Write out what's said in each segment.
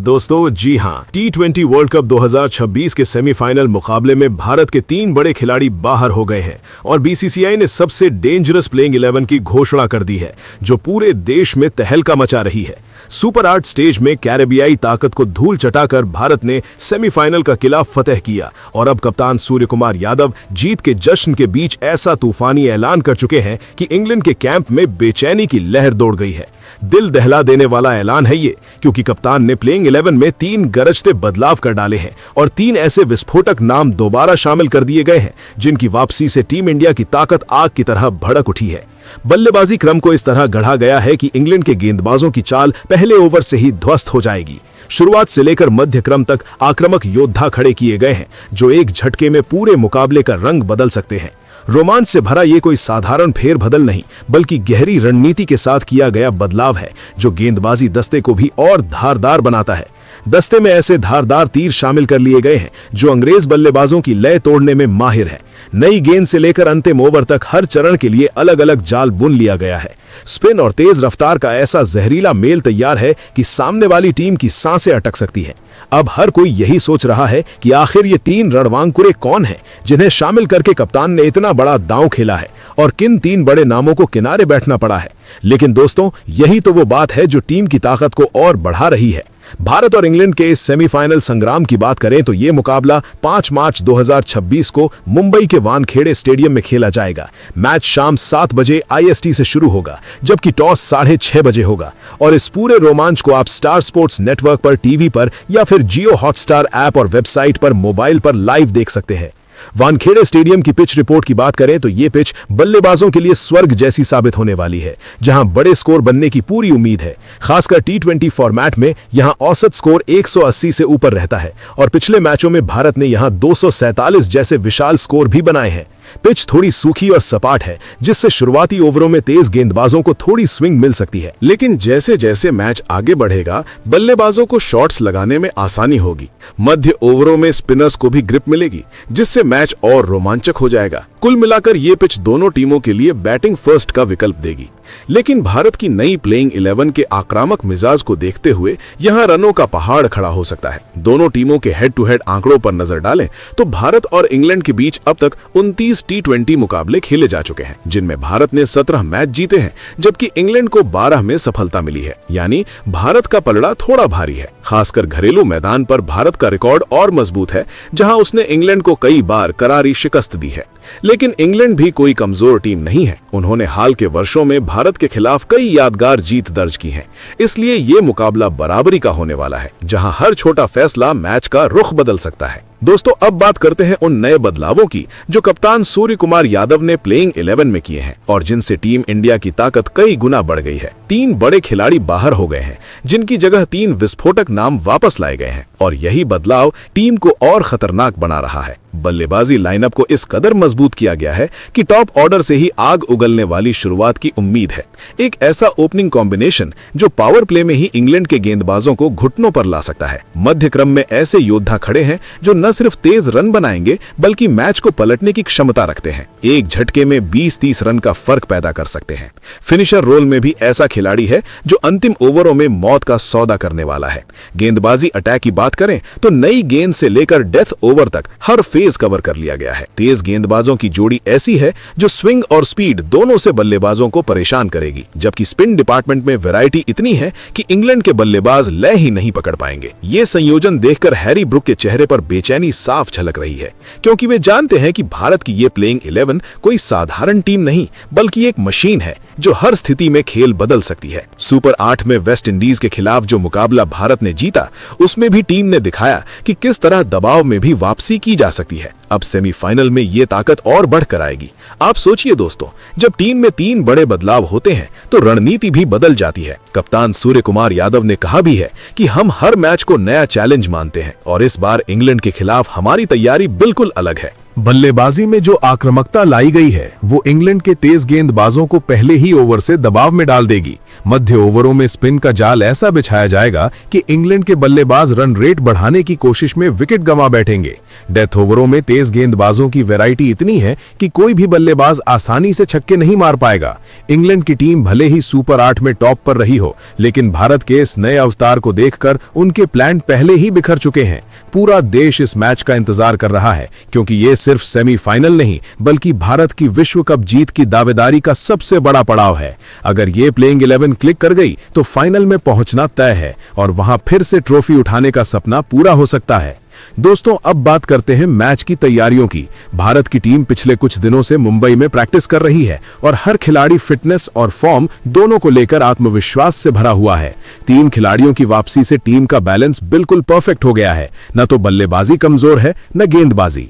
दोस्तों, जी हां, T20 world cup 2026 के सेमीफाइनल मुकाबले में भारत के 3 बड़े खिलाड़ी बाहर हो गए हैं और बीसीसीआई ने सबसे डेंजरस प्लेइंग 11 की घोषणा कर दी है, जो पूरे देश में तहलका मचा रही है। सुपर 8 स्टेज में कैरेबियाई ताकत को धूल चटाकर भारत ने सेमीफाइनल का किला फतेह किया और अब कप्तान सूर्य कुमार यादव जीत के जश्न के बीच ऐसा तूफानी ऐलान कर चुके हैं कि इंग्लैंड के कैंप में बेचैनी की लहर दौड़ गई है। दिल दहला देने वाला ऐलान है ये, क्योंकि कप्तान ने प्लेइंग 11 में 3 गरजते बदलाव कर डाले हैं और 3 ऐसे विस्फोटक नाम दोबारा शामिल कर दिए गए हैं जिनकी वापसी से टीम इंडिया की ताकत आग की तरह भड़क उठी है। बल्लेबाजी क्रम को इस तरह गढ़ा गया है कि इंग्लैंड के गेंदबाजों की चाल पहले ओवर से ही ध्वस्त हो जाएगी। शुरुआत से लेकर मध्य क्रम तक आक्रामक योद्धा खड़े किए गए हैं जो एक झटके में पूरे मुकाबले का रंग बदल सकते हैं। रोमांच से भरा ये कोई साधारण फेरबदल नहीं, बल्कि गहरी रणनीति के साथ किया गया बदलाव है जो गेंदबाजी दस्ते को भी और धारदार बनाता है। दस्ते में ऐसे धारदार तीर शामिल कर लिए गए हैं जो अंग्रेज बल्लेबाजों की लय तोड़ने में माहिर है। नई गेंद से लेकर अंतिम ओवर तक हर चरण के लिए अलग अलग जाल बुन लिया गया है। स्पिन और तेज रफ्तार का ऐसा जहरीला मेल तैयार है कि सामने वाली टीम की सांसें अटक सकती हैं। अब हर कोई यही सोच रहा है कि आखिर ये 3 रणवांकुरे कौन हैं जिन्हें शामिल करके कप्तान ने इतना बड़ा दांव खेला है और किन 3 बड़े नामों को किनारे बैठना पड़ा है। लेकिन दोस्तों, यही तो वो बात है जो टीम की ताकत को और बढ़ा रही है। भारत और इंग्लैंड के इस सेमीफाइनल संग्राम की बात करें तो ये मुकाबला 5 मार्च 2026 को मुंबई के वानखेड़े स्टेडियम में खेला जाएगा। मैच शाम 7 बजे IST से शुरू होगा, जबकि टॉस 6:30 बजे होगा और इस पूरे रोमांच को आप स्टार स्पोर्ट्स नेटवर्क पर टीवी पर या फिर जियो हॉटस्टार ऐप और वेबसाइट पर मोबाइल पर लाइव देख सकते हैं। वानखेड़े स्टेडियम की पिच रिपोर्ट की बात करें तो ये पिच बल्लेबाजों के लिए स्वर्ग जैसी साबित होने वाली है, जहां बड़े स्कोर बनने की पूरी उम्मीद है। खासकर T20 फॉर्मेट में यहां औसत स्कोर 180 से ऊपर रहता है और पिछले मैचों में भारत ने यहां 247 जैसे विशाल स्कोर भी बनाए हैं। पिच थोड़ी सूखी और सपाट है, जिससे शुरुआती ओवरों में तेज गेंदबाजों को थोड़ी स्विंग मिल सकती है। लेकिन जैसे जैसे मैच आगे बढ़ेगा, बल्लेबाजों को शॉट्स लगाने में आसानी होगी। मध्य ओवरों में स्पिनर्स को भी ग्रिप मिलेगी, जिससे मैच और रोमांचक हो जाएगा। कुल मिलाकर ये पिच दोनों टीमों के लिए बैटिंग फर्स्ट का विकल्प देगी। लेकिन भारत की नई प्लेइंग 11 के आक्रामक मिजाज को देखते हुए यहां रनों का पहाड़ खड़ा हो सकता है। दोनों टीमों के हेड टू हेड आंकड़ों पर नजर डालें तो भारत और इंग्लैंड के बीच अब तक 29 T20 मुकाबले खेले जा चुके हैं, जिनमें भारत ने 17 मैच जीते हैं, जबकि इंग्लैंड को 12 में सफलता मिली है। यानी भारत का पलड़ा थोड़ा भारी है। खासकर घरेलू मैदान पर भारत का रिकॉर्ड और मजबूत है, जहां उसने इंग्लैंड को कई बार करारी शिकस्त दी है। लेकिन इंग्लैंड भी कोई कमजोर टीम नहीं है। उन्होंने हाल के वर्षों में भारत के खिलाफ कई यादगार जीत दर्ज की है। इसलिए ये मुकाबला बराबरी का होने वाला है, जहां हर छोटा फैसला मैच का रुख बदल सकता है। दोस्तों, अब बात करते हैं उन नए बदलावों की जो कप्तान सूर्य कुमार यादव ने प्लेइंग 11 में किए हैं और जिनसे टीम इंडिया की ताकत कई गुना बढ़ गई है। 3 बड़े खिलाड़ी बाहर हो गए हैं, जिनकी जगह 3 विस्फोटक नाम वापस लाए गए हैं और यही बदलाव टीम को और खतरनाक बना रहा है। बल्लेबाजी लाइनअप को इस कदर मजबूत किया गया है कि टॉप ऑर्डर से ही आग उगलने वाली शुरुआत की उम्मीद है। एक ऐसा ओपनिंग कॉम्बिनेशन जो पावर प्ले में ही इंग्लैंड के गेंदबाजों को घुटनों पर ला सकता है। मध्य क्रम में ऐसे योद्धा खड़े हैं जो न सिर्फ तेज रन बनाएंगे बल्कि मैच को पलटने की क्षमता रखते हैं। एक झटके में 20-30 रन का फर्क पैदा कर सकते हैं। फिनिशर रोल में भी ऐसा खिलाड़ी है जो अंतिम ओवरों में मौत का सौदा करने वाला है। गेंदबाजी अटैक की बात करें तो नई गेंद से लेकर डेथ ओवर तक हर फेज कवर कर लिया गया है। तेज गेंदबाजों की जोड़ी ऐसी है जो स्विंग और स्पीड दोनों से बल्लेबाजों को परेशान करेगी, जबकि स्पिन डिपार्टमेंट में वैरायटी इतनी है कि इंग्लैंड के बल्लेबाज लय ही नहीं पकड़ पाएंगे। ये संयोजन देखकर हैरी ब्रुक के चेहरे पर बेचैनी साफ झलक रही है, क्योंकि वे जानते हैं कि भारत की ये प्लेइंग 11 कोई साधारण टीम नहीं बल्कि एक मशीन है जो हर स्थिति में खेल बदल सकती है। सुपर 8 में वेस्ट इंडीज के खिलाफ जो मुकाबला भारत ने जीता, उसमें भी टीम ने दिखाया कि किस तरह दबाव में भी वापसी की जा सकती है। अब सेमीफाइनल में ये ताकत और बढ़कर आएगी। आप सोचिए दोस्तों, जब टीम में 3 बड़े बदलाव होते हैं तो रणनीति भी बदल जाती है। कप्तान सूर्य कुमार यादव ने कहा भी है कि हम हर मैच को नया चैलेंज मानते हैं और इस बार इंग्लैंड के खिलाफ हमारी तैयारी बिल्कुल अलग है। बल्लेबाजी में जो आक्रामकता लाई गई है वो इंग्लैंड के तेज गेंदबाजों को पहले ही ओवर से दबाव में डाल देगी। मध्य ओवरों में स्पिन का जाल ऐसा बिछाया जाएगा कि इंग्लैंड के बल्लेबाज रन रेट बढ़ाने की कोशिश में विकेट गंवा बैठेंगे। डेथ ओवरों में तेज गेंदबाजों की वैरायटी इतनी है कि कोई भी बल्लेबाज आसानी से छक्के नहीं मार पाएगा। इंग्लैंड की टीम भले ही सुपर 8 में टॉप पर रही हो, लेकिन भारत के इस नए अवतार को देखकर उनके प्लान पहले ही बिखर चुके हैं। पूरा देश इस मैच का इंतजार कर रहा है, क्योंकि ये सिर्फ सेमीफाइनल नहीं बल्कि भारत की विश्व कप जीत की दावेदारी का सबसे बड़ा पड़ाव है। अगर ये प्लेइंग 11 क्लिक कर गई तो फाइनल में पहुंचना तय है और वहां फिर से ट्रॉफी उठाने का सपना पूरा हो सकता है। दोस्तों, अब बात करते हैं मैच की तैयारियों की। भारत की टीम पिछले कुछ दिनों से मुंबई में प्रैक्टिस कर रही है और हर खिलाड़ी फिटनेस और फॉर्म दोनों को लेकर आत्मविश्वास से भरा हुआ है। 3 खिलाड़ियों की वापसी से टीम का बैलेंस बिल्कुल परफेक्ट हो गया है। न तो बल्लेबाजी कमजोर है न गेंदबाजी।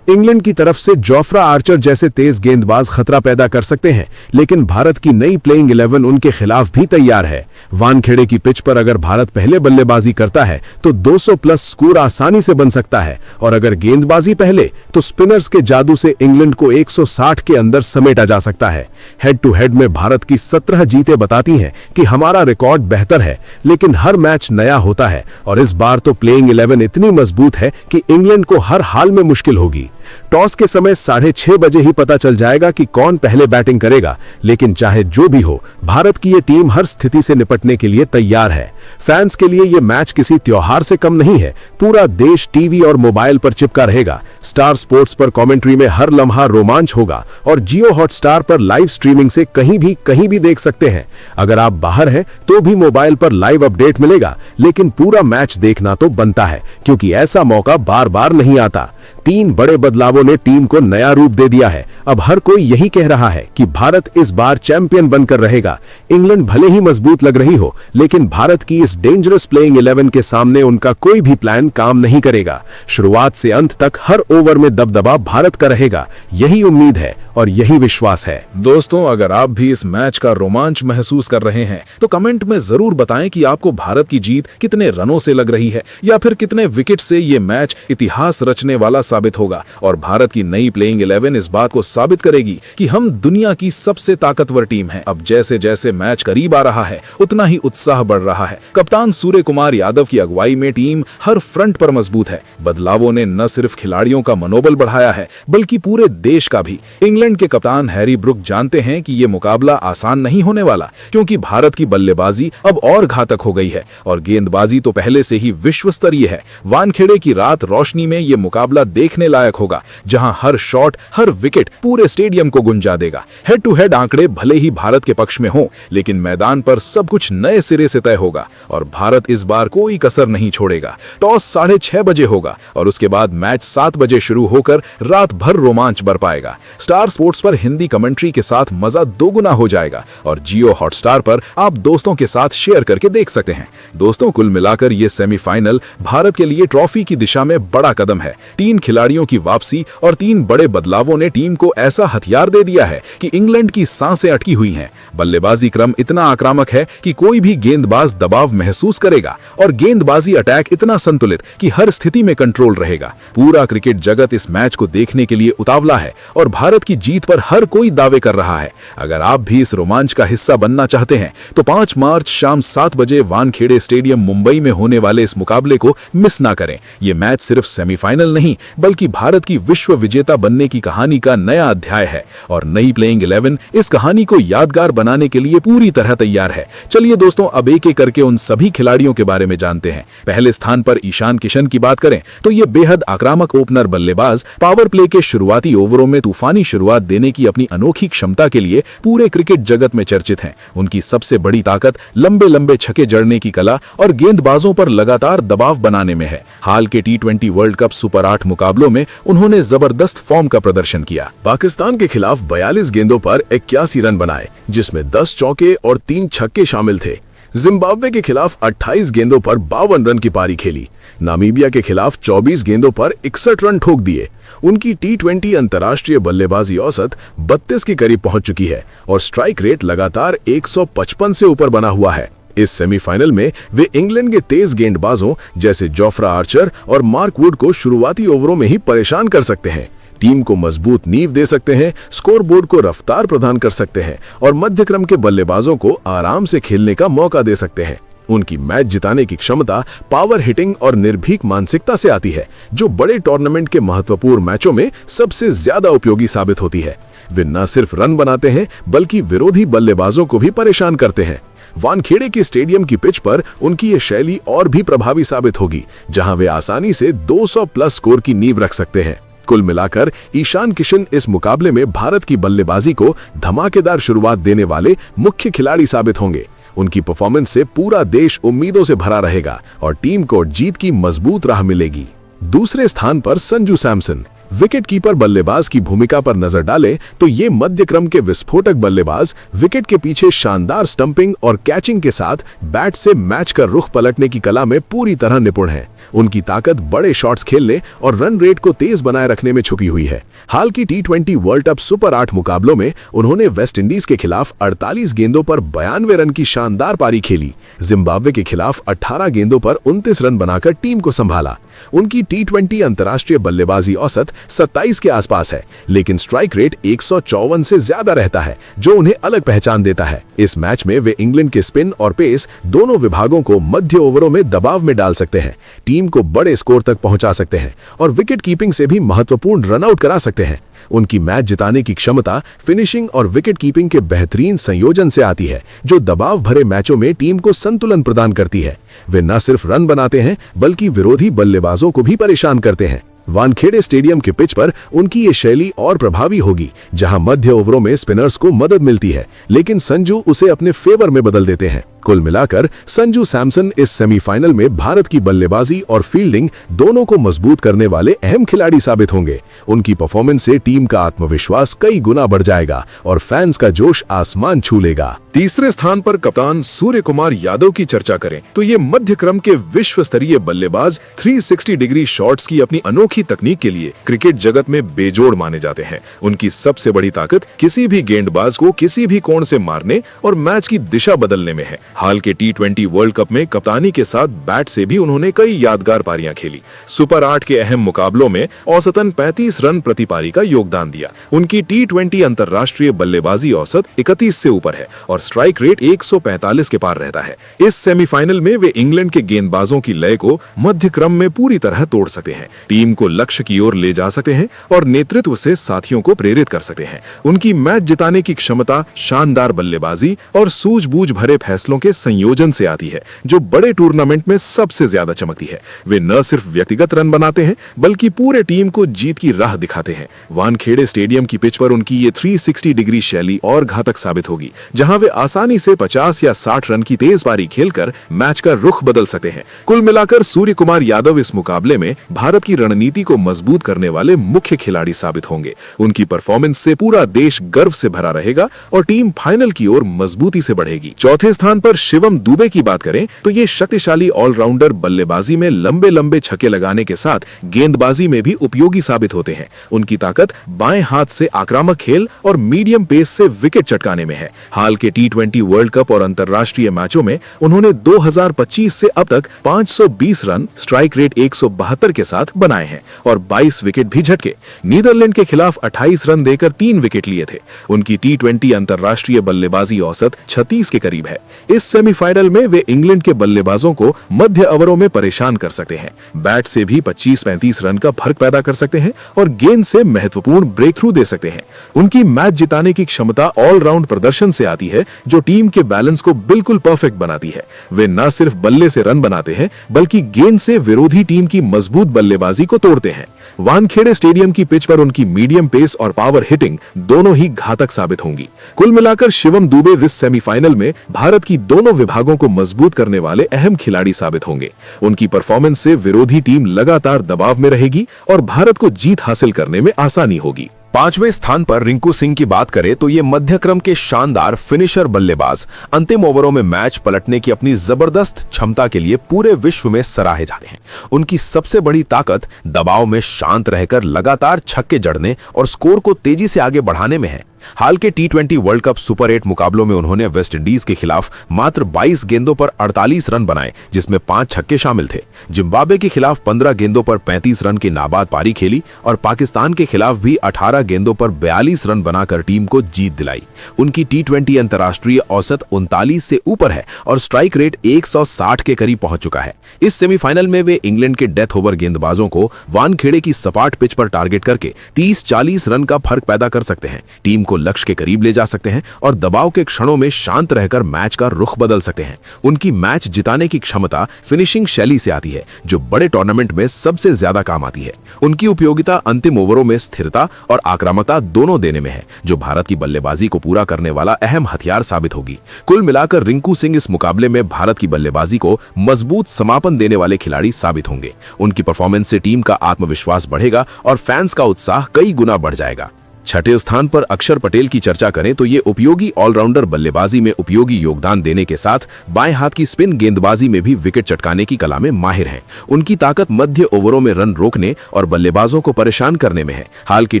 इंग्लैंड की तरफ से जोफ्रा आर्चर जैसे तेज गेंदबाज खतरा पैदा कर सकते हैं, लेकिन भारत की नई प्लेइंग 11 उनके खिलाफ भी तैयार है। वानखेड़े की पिच पर अगर भारत पहले बल्लेबाजी करता है तो 200 प्लस स्कोर आसानी से बन सकता है, और अगर गेंदबाजी पहले तो स्पिनर्स के जादू से इंग्लैंड को 160 के अंदर समेटा जा सकता है। हेड टू हेड में भारत की 17 जीतें बताती हैं कि हमारा रिकॉर्ड बेहतर है, लेकिन हर मैच नया होता है और इस बार तो प्लेइंग 11 इतनी मजबूत है कि इंग्लैंड को हर हाल में मुश्किल होगी। टॉस के समय 6:30 बजे ही पता चल जाएगा कि कौन पहले बैटिंग करेगा, लेकिन चाहे जो भी हो, भारत की ये टीम हर स्थिति से निपटने के लिए तैयार है। फैंस के लिए ये मैच किसी त्योहार से कम नहीं है। पूरा देश टीवी और मोबाइल पर चिपका रहेगा। स्टार स्पोर्ट्स पर कमेंट्री में हर लम्हा रोमांच होगा और जियो हॉटस्टार पर लाइव स्ट्रीमिंग से कहीं भी देख सकते हैं। अगर आप बाहर हैं तो भी मोबाइल पर लाइव अपडेट मिलेगा, लेकिन पूरा मैच देखना तो बनता है, क्योंकि ऐसा मौका बार बार नहीं आता। 3 बड़े बदलावों ने टीम को नया रूप दे दिया है। अब हर कोई यही कह रहा है कि भारत इस बार चैंपियन बनकर रहेगा। इंग्लैंड भले ही मजबूत लग रही हो, लेकिन भारत की इस डेंजरस प्लेइंग 11 के सामने उनका कोई भी प्लान काम नहीं करेगा। शुरुआत से अंत तक हर ओवर में दबदबा भारत का रहेगा। यही उम्मीद है और यही विश्वास है। दोस्तों, अगर आप भी इस मैच का रोमांच महसूस कर रहे हैं तो कमेंट में जरूर बताएं कि आपको भारत की जीत कितने रनों से लग रही है, या फिर कितने विकेट से ये मैच इतिहास रचने वाला साबित होगा। और भारत की नई प्लेइंग 11 इस बात को साबित करेगी कि हम दुनिया की सबसे ताकतवर टीम हैं। अब जैसे जैसे मैच करीब आ रहा है, उतना ही उत्साह बढ़ रहा है। कप्तान सूर्य कुमार यादव की अगुवाई में टीम हर फ्रंट पर मजबूत है। बदलावों ने न सिर्फ खिलाड़ियों का मनोबल बढ़ाया है, बल्कि पूरे देश का भी। इंग्लैंड के कप्तान हैरी ब्रुक जानते हैं कि यह मुकाबला आसान नहीं होने वाला, क्योंकि भारत की बल्लेबाजी अब और घातक हो गई है और गेंदबाजी तो पहले से ही विश्व स्तरीय है। वानखेड़े की रात रोशनी में यह मुकाबला देखने लायक होगा, जहां हर शॉट, हर विकेट पूरे स्टेडियम को गुंजा देगा। हेड टू हेड आंकड़े भले ही भारत के पक्ष में हों, लेकिन मैदान पर सब कुछ नए सिरे से तय होगा और भारत इस बार कोई कसर नहीं छोड़ेगा। टॉस 6:30 बजे होगा और उसके बाद मैच 7 बजे शुरू होकर रात भर रोमांच बरपाएगा। स्टार स्पोर्ट्स पर हिंदी कमेंट्री के साथ मजा दोगुना हो जाएगा और जियो हॉटस्टार पर आप दोस्तों के साथ शेयर करके देख सकते हैं। दोस्तों, कुल मिलाकर ये सेमीफाइनल भारत के लिए ट्रॉफी की दिशा में बड़ा कदम है। 3 खिलाड़ियों की वापसी और 3 बड़े बदलावों ने टीम को ऐसा हथियार दे दिया है कि इंग्लैंड की सांसें अटकी हुई हैं। बल्लेबाजी क्रम इतना आक्रामक है कि कोई भी गेंदबाज दबाव महसूस करेगा और गेंदबाजी अटैक इतना संतुलित कि हर स्थिति में कंट्रोल रहेगा। पूरा क्रिकेट जगत इस मैच को देखने के लिए उतावला है और भारत की जीत पर हर कोई दावे कर रहा है। अगर आप भी इस रोमांच का हिस्सा बनना चाहते हैं तो 5 मार्च शाम 7 बजे वानखेड़े स्टेडियम मुंबई में होने वाले इस मुकाबले को मिस ना करें। यह मैच सिर्फ सेमीफाइनल नहीं, बल्कि भारत की विश्व विजेता बनने की कहानी का नया अध्याय है और नई प्लेइंग 11 इस कहानी को यादगार बनाने के लिए पूरी तरह तैयार है। चलिए दोस्तों, अब एक एक करके उन सभी खिलाड़ियों के बारे में जानते हैं। पहले स्थान पर ईशान किशन की बात करें तो ये बेहद आक्रामक ओपनर बल्लेबाज पावर प्ले के शुरुआती ओवरों में तूफानी शुरुआत देने की अपनी अनोखी क्षमता के लिए पूरे क्रिकेट जगत में चर्चित हैं। उनकी सबसे बड़ी ताकत लंबे लंबे छक्के जड़ने की कला और गेंदबाजों पर लगातार दबाव बनाने में है। हाल के T20 वर्ल्ड कप सुपर 8 मुकाबलों में उन्होंने जबरदस्त फॉर्म का प्रदर्शन किया। पाकिस्तान के खिलाफ 42 गेंदों पर 81 रन बनाए, जिसमें 10 चौके और 3 छक्के शामिल थे। जिम्बाब्वे के खिलाफ 28 गेंदों पर 52 रन की पारी खेली। नामीबिया के खिलाफ 24 गेंदों पर 61 रन ठोक दिए। उनकी T20 अंतर्राष्ट्रीय बल्लेबाजी औसत 32 के करीब पहुंच चुकी है और स्ट्राइक रेट लगातार 155 से ऊपर बना हुआ है। इस सेमीफाइनल में वे इंग्लैंड के तेज गेंदबाजों जैसे जोफ्रा आर्चर और मार्क वुड को शुरुआती ओवरों में ही परेशान कर सकते हैं। टीम को मजबूत नींव दे सकते हैं, स्कोरबोर्ड को रफ्तार प्रदान कर सकते हैं और मध्य क्रम के बल्लेबाजों को आराम से खेलने का मौका दे सकते हैं। उनकी मैच जिताने की क्षमता पावर हिटिंग और निर्भीक मानसिकता से आती है, जो बड़े टूर्नामेंट के महत्वपूर्ण मैचों में सबसे ज्यादा उपयोगी साबित होती है। वे न सिर्फ रन बनाते हैं बल्कि विरोधी बल्लेबाजों को भी परेशान करते हैं। वानखेड़े के स्टेडियम की पिच पर उनकी ये शैली और भी प्रभावी साबित होगी, जहां वे आसानी से 200 प्लस स्कोर की नींव रख सकते हैं। कुल मिलाकर ईशान किशन इस मुकाबले में भारत की बल्लेबाजी को धमाकेदार शुरुआत देने वाले मुख्य खिलाड़ी साबित होंगे। उनकी परफॉर्मेंस से पूरा देश उम्मीदों से भरा रहेगा और टीम को जीत की मजबूत राह मिलेगी। दूसरे स्थान पर संजू सैमसन। विकेट कीपर बल्लेबाज की भूमिका पर नजर डालें तो ये मध्य क्रम के विस्फोटक बल्लेबाज विकेट के पीछे शानदार स्टंपिंग और कैचिंग के साथ बैट से मैच का रुख पलटने की कला में पूरी तरह निपुण हैं। उनकी ताकत बड़े शॉट्स खेलने और रन रेट को तेज बनाए रखने में छुपी हुई है। हाल की T20 वर्ल्ड कप सुपर 8 मुकाबलों में उन्होंने वेस्ट इंडीज के खिलाफ 48 गेंदों पर 92 रन की शानदार पारी खेली। जिम्बाब्वे के खिलाफ 18 गेंदों पर 29 रन बनाकर टीम को संभाला। उनकी T20 अंतर्राष्ट्रीय बल्लेबाजी औसत 27 के आसपास है, लेकिन स्ट्राइक रेट 154 से ज्यादा रहता है, जो उन्हें अलग पहचान देता है। इस मैच में वे इंग्लैंड के स्पिन और पेस दोनों विभागों को मध्य ओवरों में दबाव में डाल सकते हैं, टीम को बड़े स्कोर तक पहुंचा सकते हैं और विकेट कीपिंग से भी महत्वपूर्ण रनआउट करा सकते हैं। उनकी मैच जिताने की क्षमता फिनिशिंग और विकेट कीपिंग के बेहतरीन संयोजन से आती है, जो दबाव भरे मैचों में टीम को संतुलन प्रदान करती है। वे न सिर्फ रन बनाते हैं बल्कि विरोधी बल्लेबाजों को भी परेशान करते हैं। वानखेड़े स्टेडियम के पिच पर उनकी ये शैली और प्रभावी होगी, जहां मध्य ओवरों में स्पिनर्स को मदद मिलती है, लेकिन संजू उसे अपने फेवर में बदल देते हैं। कुल मिलाकर संजू सैमसन इस सेमीफाइनल में भारत की बल्लेबाजी और फील्डिंग दोनों को मजबूत करने वाले अहम खिलाड़ी साबित होंगे। उनकी परफॉर्मेंस से टीम का आत्मविश्वास कई गुना बढ़ जाएगा और फैंस का जोश आसमान छू लेगा। तीसरे स्थान पर कप्तान सूर्य कुमार यादव की चर्चा करें तो ये मध्य क्रम के विश्व स्तरीय बल्लेबाज 360 डिग्री शॉट्स की अपनी अनोखी तकनीक के लिए क्रिकेट जगत में बेजोड़ माने जाते हैं। उनकी सबसे बड़ी ताकत किसी भी गेंदबाज को किसी भी कोण से मारने और मैच की दिशा बदलने में है। हाल के T20 वर्ल्ड कप में कप्तानी के साथ बैट से भी उन्होंने कई यादगार पारियां खेली। सुपर 8 के अहम मुकाबलों में औसतन 35 रन प्रति पारी का योगदान दिया। उनकी T20 अंतर्राष्ट्रीय बल्लेबाजी औसत 31 से ऊपर है और स्ट्राइक रेट 145 के पार रहता है। इस सेमीफाइनल में वे इंग्लैंड के गेंदबाजों की लय को मध्य क्रम में पूरी तरह तोड़ सकते हैं, टीम को लक्ष्य की ओर ले जा सकते हैं और नेतृत्व से साथियों को प्रेरित कर सकते हैं। उनकी मैच जिताने की क्षमता शानदार बल्लेबाजी और सूझबूझ भरे फैसलों के संयोजन से आती है, जो बड़े टूर्नामेंट में सबसे ज्यादा चमकती है। वे न सिर्फ व्यक्तिगत रन बनाते हैं बल्कि पूरे टीम को जीत की राह दिखाते हैं। वानखेड़े स्टेडियम की पिच पर उनकी ये 360 डिग्री शैली और घातक साबित होगी, जहां वे आसानी से 50 या 60 रन की तेज पारी खेलकर मैच का रुख बदल सकते हैं। कुल मिलाकर सूर्य कुमार यादव इस मुकाबले में भारत की रणनीति को मजबूत करने वाले मुख्य खिलाड़ी साबित होंगे। उनकी परफॉर्मेंस से पूरा देश गर्व से भरा रहेगा और टीम फाइनल की ओर मजबूती से बढ़ेगी। चौथे स्थान पर शिवम दुबे की बात करें तो ये शक्तिशाली ऑलराउंडर बल्लेबाजी में लंबे लंबे छक्के लगाने के साथ गेंदबाजी में भी उपयोगी साबित होते हैं। उनकी ताकत बाएं हाथ से आक्रामक खेल और मीडियम पेस से विकेट चटकाने में है। हाल के T20 वर्ल्ड कप और अंतर्राष्ट्रीय मैचों में उन्होंने 2025 से अब तक 520 रन, स्ट्राइक रेट 172 के साथ बनाए हैं और 22 विकेट भी झटके। नीदरलैंड के खिलाफ 28 रन देकर 3 विकेट लिए थे। उनकी T20 अंतर्राष्ट्रीय बल्लेबाजी औसत 36 के करीब है। इस सेमीफाइनल में वे इंग्लैंड के बल्लेबाजों को मध्य ओवरों में परेशान कर सकते हैं, बैट से भी 25-35 रन का फर्क पैदा कर सकते हैं और गेंद से महत्वपूर्ण ब्रेक थ्रू दे सकते हैं। उनकी मैच जिताने की क्षमता ऑलराउंड प्रदर्शन से आती है, जो टीम के बैलेंस को बिल्कुल परफेक्ट बनाती है। वे न सिर्फ बल्ले से रन बनाते हैं बल्कि गेंद से विरोधी टीम की मजबूत बल्लेबाजी को तोड़ते हैं। वानखेड़े स्टेडियम की पिच पर उनकी मीडियम पेस और पावर हिटिंग दोनों ही घातक साबित होंगी। कुल मिलाकर शिवम दुबे इस सेमीफाइनल में भारत की दोनों विभागों को मजबूत करने वाले अहम खिलाड़ी साबित होंगे। उनकी परफॉर्मेंस से विरोधी टीम लगातार दबाव में रहेगी और भारत को जीत हासिल करने में आसानी होगी। पांचवें स्थान पर रिंकू सिंह की बात करें तो ये मध्यक्रम के शानदार फिनिशर बल्लेबाज अंतिम ओवरों में मैच पलटने की अपनी जबरदस्त क्षमता के लिए पूरे विश्व में सराहे जाते हैं। उनकी सबसे बड़ी ताकत दबाव में शांत रहकर लगातार छक्के जड़ने और स्कोर को तेजी से आगे बढ़ाने में है। हाल के T20 वर्ल्ड कप सुपर 8 मुकाबलों में उन्होंने वेस्ट इंडीज के खिलाफ मात्र 22 गेंदों पर 48 रन बनाए, जिसमें 5 छक्के शामिल थे। जिम्बाब्वे के खिलाफ 15 गेंदों पर 35 रन की नाबाद पारी खेली और पाकिस्तान के खिलाफ भी 18 गेंदों पर 42 रन बनाकर टीम को जीत दिलाई। उनकी T20 अंतर्राष्ट्रीय औसत 39 से ऊपर है और स्ट्राइक रेट 160 के करीब पहुंच चुका है। इस सेमीफाइनल में वे इंग्लैंड के डेथ ओवर गेंदबाजों को वानखेड़े की सपाट पिच पर टारगेट करके 30-40 रन का फर्क पैदा कर सकते हैं, टीम को लक्ष्य के करीब ले जा सकते हैं और दबाव के क्षणों में शांत रहकर मैच का रुख बदल सकते हैं। उनकी मैच जिताने की क्षमता फिनिशिंग शैली से आती है, जो बड़े टूर्नामेंट में सबसे ज्यादा काम आती है। उनकी उपयोगिता अंतिम ओवरों में स्थिरता और आक्रामकता दोनों देने में है, जो भारत की बल्लेबाजी को पूरा करने वाला अहम हथियार साबित होगी। कुल मिलाकर रिंकू सिंह इस मुकाबले में भारत की बल्लेबाजी को मजबूत समापन देने वाले खिलाड़ी साबित होंगे। उनकी परफॉर्मेंस से टीम का आत्मविश्वास बढ़ेगा और फैंस का उत्साह कई गुना बढ़ जाएगा। छठे स्थान पर अक्षर पटेल की चर्चा करें तो ये उपयोगी ऑलराउंडर बल्लेबाजी में उपयोगी योगदान देने के साथ बाएं हाथ की स्पिन गेंदबाजी में भी विकेट चटकाने की कला में माहिर हैं। उनकी ताकत मध्य ओवरों में रन रोकने और बल्लेबाजों को परेशान करने में है। हाल के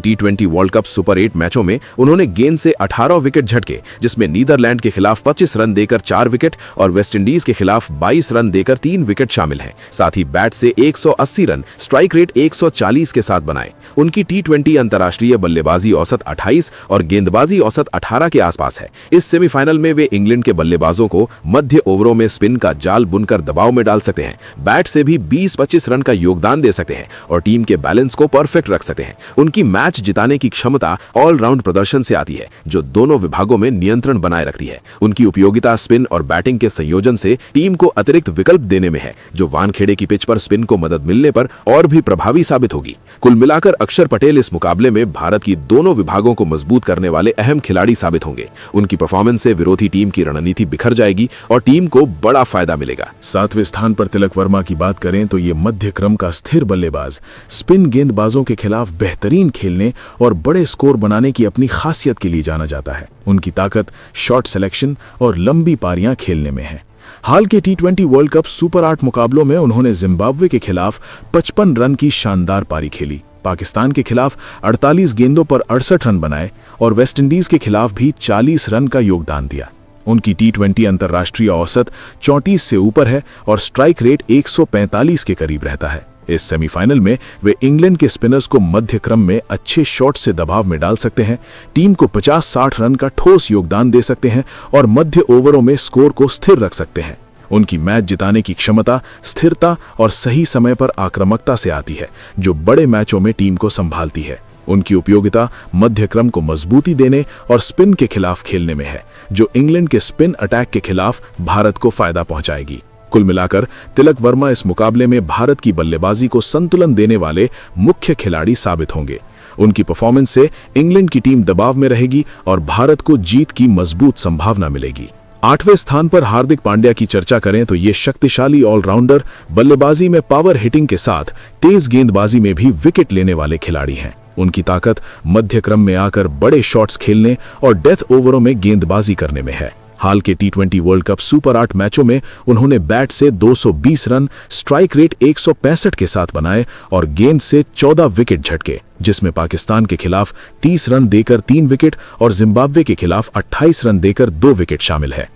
T20 वर्ल्ड कप सुपर 8 मैचों में उन्होंने गेंद से 18 विकेट झटके, जिसमें नीदरलैंड के खिलाफ 25 रन देकर 4 विकेट और वेस्टइंडीज के खिलाफ 22 रन देकर 3 विकेट शामिल हैं। साथ ही बैट से 180 रन, स्ट्राइक रेट 140 के साथ बनाए। उनकी T20 अंतर्राष्ट्रीय बल्लेबाजी औसत 28 और गेंदबाजी औसत 18 के आसपास है। इस सेमीफाइनल में वे इंग्लैंड के बल्लेबाजों को मध्य ओवरों में स्पिन का जाल बुनकर दबाव में डाल सकते हैं, बैट से भी 20-25 रन का योगदान दे सकते हैं और टीम के बैलेंस को परफेक्ट रख सकते हैं। उनकी मैच जिताने की क्षमता ऑलराउंड प्रदर्शन से आती है, जो दोनों विभागों में नियंत्रण बनाए रखती है। उनकी उपयोगिता स्पिन और बैटिंग के संयोजन से टीम को अतिरिक्त विकल्प देने में है, जो वानखेड़े की पिच पर स्पिन को मदद मिलने पर और भी प्रभावी साबित होगी। कुल मिलाकर अक्षर पटेल इस मुकाबले में भारत की दोनों विभागों को मजबूत करने वाले अहम खिलाड़ी साबित होंगे। उनकी परफॉर्मेंस से विरोधी टीम की रणनीति बिखर जाएगी और टीम को बड़ा फायदा मिलेगा। 7वें स्थान पर तिलक वर्मा की बात करें तो ये मध्य क्रम का स्थिर बल्लेबाज स्पिन गेंदबाजों के खिलाफ बेहतरीन खेलने और बड़े स्कोर बनाने की अपनी खासियत के लिए जाना जाता है। उनकी ताकत शॉट सिलेक्शन और लंबी पारियां खेलने में है। हाल के T20 वर्ल्ड कप सुपर 8 मुकाबलों में उन्होंने जिम्बाब्वे के खिलाफ 55 रन की शानदार पारी खेली, पाकिस्तान के खिलाफ 48 गेंदों पर 68 रन बनाए और वेस्टइंडीज के खिलाफ भी 40 रन का योगदान दिया। उनकी T20 अंतर्राष्ट्रीय औसत 34 से ऊपर है और स्ट्राइक रेट 145 के करीब रहता है। इस सेमीफाइनल में वे इंग्लैंड के स्पिनर्स को मध्य क्रम में अच्छे शॉट से दबाव में डाल सकते हैं, टीम को 50-60 रन का ठोस योगदान दे सकते हैं और मध्य ओवरों में स्कोर को स्थिर रख सकते हैं। उनकी मैच जिताने की क्षमता स्थिरता और सही समय पर आक्रामकता से आती है, जो बड़े मैचों में टीम को संभालती है। उनकी उपयोगिता मध्य क्रम को मजबूती देने और स्पिन के खिलाफ खेलने में है, जो इंग्लैंड के स्पिन अटैक के खिलाफ भारत को फायदा पहुंचाएगी। कुल मिलाकर तिलक वर्मा इस मुकाबले में भारत की बल्लेबाजी को संतुलन देने वाले मुख्य खिलाड़ी साबित होंगे। उनकी परफॉर्मेंस से इंग्लैंड की टीम दबाव में रहेगी और भारत को जीत की मजबूत संभावना मिलेगी। 8वें स्थान पर हार्दिक पांड्या की चर्चा करें तो ये शक्तिशाली ऑलराउंडर बल्लेबाजी में पावर हिटिंग के साथ तेज गेंदबाजी में भी विकेट लेने वाले खिलाड़ी हैं। उनकी ताकत मध्य क्रम में आकर बड़े शॉट्स खेलने और डेथ ओवरों में गेंदबाजी करने में है। हाल के T20 वर्ल्ड कप सुपर 8 मैचों में उन्होंने बैट से 220 रन, स्ट्राइक रेट 165 के साथ बनाए और गेंद से 14 विकेट झटके, जिसमें पाकिस्तान के खिलाफ 30 रन देकर 3 विकेट और जिम्बाब्वे के खिलाफ 28 रन देकर 2 विकेट शामिल है।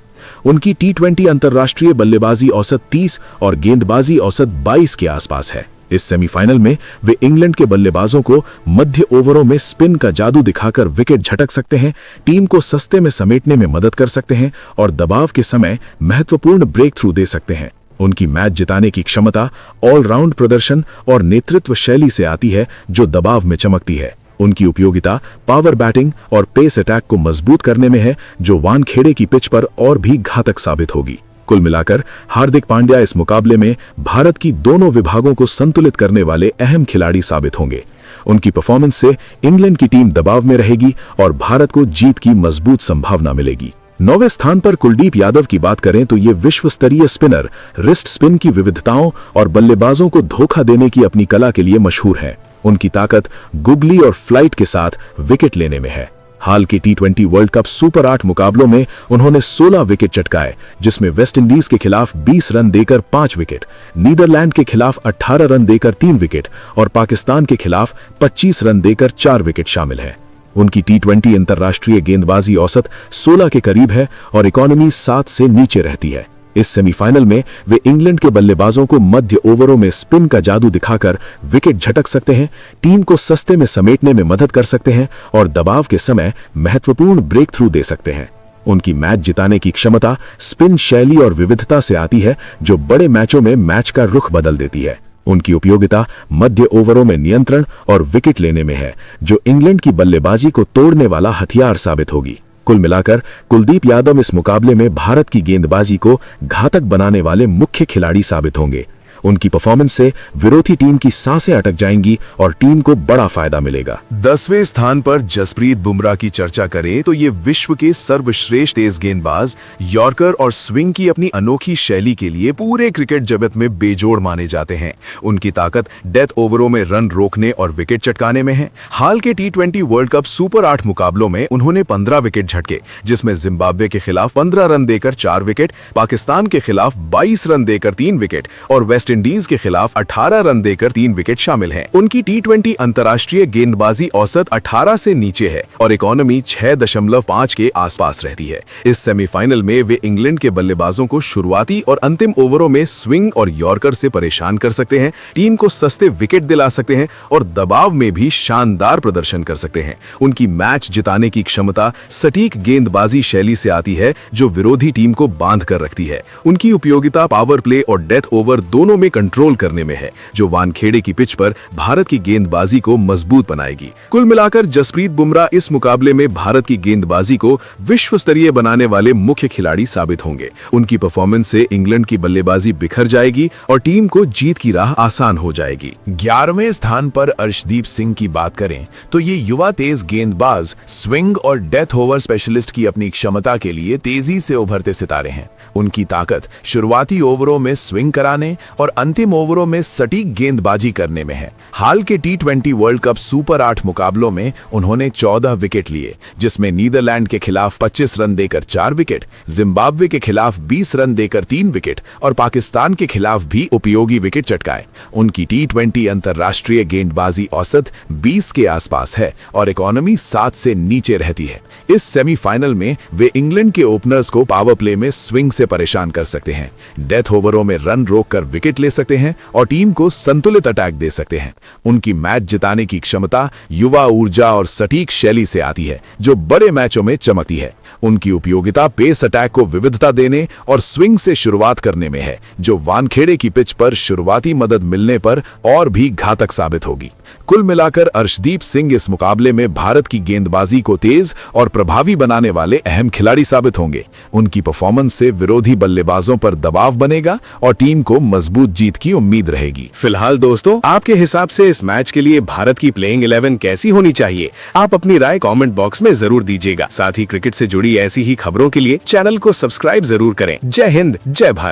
उनकी T20 अंतर्राष्ट्रीय बल्लेबाजी औसत 30 और गेंदबाजी औसत 22 के आसपास है। इस सेमीफाइनल में वे इंग्लैंड के बल्लेबाजों को मध्य ओवरों में स्पिन का जादू दिखाकर विकेट झटक सकते हैं, टीम को सस्ते में समेटने में मदद कर सकते हैं और दबाव के समय महत्वपूर्ण ब्रेक थ्रू दे सकते हैं। उनकी मैच जिताने की क्षमता ऑलराउंड प्रदर्शन और नेतृत्व शैली से आती है, जो दबाव में चमकती है। उनकी उपयोगिता पावर बैटिंग और पेस अटैक को मजबूत करने में है, जो वानखेड़े की पिच पर और भी घातक साबित होगी। कुल मिलाकर हार्दिक पांड्या इस मुकाबले में भारत की दोनों विभागों को संतुलित करने वाले अहम खिलाड़ी साबित होंगे। उनकी परफॉर्मेंस से इंग्लैंड की टीम दबाव में रहेगी और भारत को जीत की मजबूत संभावना मिलेगी। 9वें स्थान पर कुलदीप यादव की बात करें तो ये विश्व स्तरीय स्पिनर रिस्ट स्पिन की विविधताओं और बल्लेबाजों को धोखा देने की अपनी कला के लिए मशहूर है। उनकी ताकत गुगली और फ्लाइट के साथ विकेट लेने में है। हाल के T20 वर्ल्ड कप सुपर 8 मुकाबलों में उन्होंने 16 विकेट चटकाए, जिसमें वेस्टइंडीज के खिलाफ 20 रन देकर 5 विकेट, नीदरलैंड के खिलाफ 18 रन देकर 3 विकेट और पाकिस्तान के खिलाफ 25 रन देकर 4 विकेट शामिल हैं। उनकी टी20 अंतर्राष्ट्रीय गेंदबाजी औसत 16 के करीब है और इकोनॉमी 7 से नीचे रहती है। इस सेमीफाइनल में वे इंग्लैंड के बल्लेबाजों को मध्य ओवरों में स्पिन का जादू दिखाकर विकेट झटक सकते हैं, टीम को सस्ते में समेटने में मदद कर सकते हैं और दबाव के समय महत्वपूर्ण ब्रेक थ्रू दे सकते हैं। उनकी मैच जिताने की क्षमता स्पिन शैली और विविधता से आती है, जो बड़े मैचों में मैच का रुख बदल देती है। उनकी उपयोगिता मध्य ओवरों में नियंत्रण और विकेट लेने में है, जो इंग्लैंड की बल्लेबाजी को तोड़ने वाला हथियार साबित होगी। कुल मिलाकर कुलदीप यादव इस मुकाबले में भारत की गेंदबाजी को घातक बनाने वाले मुख्य खिलाड़ी साबित होंगे। उनकी परफॉर्मेंस से विरोधी टीम की सांसें अटक जाएंगी और टीम को बड़ा फायदा मिलेगा। 10वें स्थान पर जसप्रीत बुमराह की चर्चा करें तो ये विश्व के सर्वश्रेष्ठ तेज गेंदबाज, यॉर्कर और स्विंग की अपनी अनोखी शैली के लिए पूरे क्रिकेट जगत में बेजोड़ माने जाते हैं। उनकी ताकत डेथ ओवरों में रन रोकने और विकेट चटकाने में है। हाल के टी20 वर्ल्ड कप सुपर 8 मुकाबलों में उन्होंने 15 विकेट झटके, जिसमें जिम्बाब्वे के खिलाफ 15 रन देकर 4 विकेट, पाकिस्तान के खिलाफ 22 रन देकर 3 विकेट और वेस्ट इंडीज के खिलाफ 18 रन देकर 3 विकेट शामिल हैं। उनकी टी20 अंतर्राष्ट्रीय गेंदबाजी औसत 18 से नीचे है और इकोनॉमी 6.5 के आसपास रहती है। इस सेमीफाइनल में वे इंग्लैंड के बल्लेबाजों को शुरुआती और अंतिम ओवरों में स्विंग और यॉर्कर से परेशान कर सकते हैं, टीम को सस्ते विकेट दिला सकते हैं और दबाव में भी शानदार प्रदर्शन कर सकते हैं। उनकी मैच जिताने की क्षमता सटीक गेंदबाजी शैली से आती है, जो विरोधी टीम को बांध कर रखती है। उनकी उपयोगिता पावर प्ले और डेथ ओवर दोनों में कंट्रोल करने में है, जो वानखेड़े की पिच पर भारत की गेंदबाजी को मजबूत बनाएगी। कुल मिलाकर जसप्रीत बुमराह इस मुकाबले में भारत की गेंदबाजी को विश्व स्तरीय बनाने वाले मुख्य खिलाड़ी साबित होंगे। उनकी परफॉर्मेंस से इंग्लैंड की बल्लेबाजी बिखर जाएगी और टीम को जीत की राह आसान हो जाएगी। 11वें स्थान पर अर्शदीप सिंह की बात करें तो ये युवा तेज गेंदबाज, स्विंग और डेथ ओवर स्पेशलिस्ट की अपनी क्षमता के लिए तेजी से उभरते सितारे हैं। उनकी ताकत शुरुआती ओवरों में स्विंग कराने और अंतिम ओवरों में सटीक गेंदबाजी करने में है। हाल के टी20 वर्ल्ड कप सुपर 8 मुकाबलों में उन्होंने 14 विकेट लिए, जिसमें नीदरलैंड के खिलाफ 25 रन देकर 4 विकेट, जिम्बाब्वे के खिलाफ 20 रन देकर 3 विकेट और पाकिस्तान के खिलाफ भी उपयोगी विकेट चटकाए। उनकी टी20 अंतर्राष्ट्रीय गेंदबाजी औसत 20 के आसपास है और इकोनॉमी 7 से नीचे रहती है। इस सेमीफाइनल में वे इंग्लैंड के ओपनर्स को पावर प्ले में स्विंग से परेशान कर सकते हैं, डेथ ओवरों में रन रोककर विकेट ले सकते हैं और टीम को संतुलित अटैक दे सकते हैं। उनकी मैच जिताने की क्षमता युवा ऊर्जा और सटीक शैली से आती है, जो बड़े मैचों में चमकती है। उनकी उपयोगिता पेस अटैक को विविधता देने और स्विंग से शुरुआत करने में है, जो वानखेड़े की पिच पर शुरुआती मदद मिलने पर और भी घातक साबित होगी। कुल मिलाकर अर्शदीप सिंह इस मुकाबले में भारत की गेंदबाजी को तेज और प्रभावी बनाने वाले अहम खिलाड़ी साबित होंगे। उनकी परफॉर्मेंस से विरोधी बल्लेबाजों पर दबाव बनेगा और टीम को मजबूत जीत की उम्मीद रहेगी। फिलहाल दोस्तों, आपके हिसाब से इस मैच के लिए भारत की प्लेइंग 11 कैसी होनी चाहिए? आप अपनी राय कमेंट बॉक्स में जरूर दीजिएगा। साथ ही क्रिकेट से जुड़ी ऐसी ही खबरों के लिए चैनल को सब्सक्राइब जरूर करें। जय हिंद, जय भारत।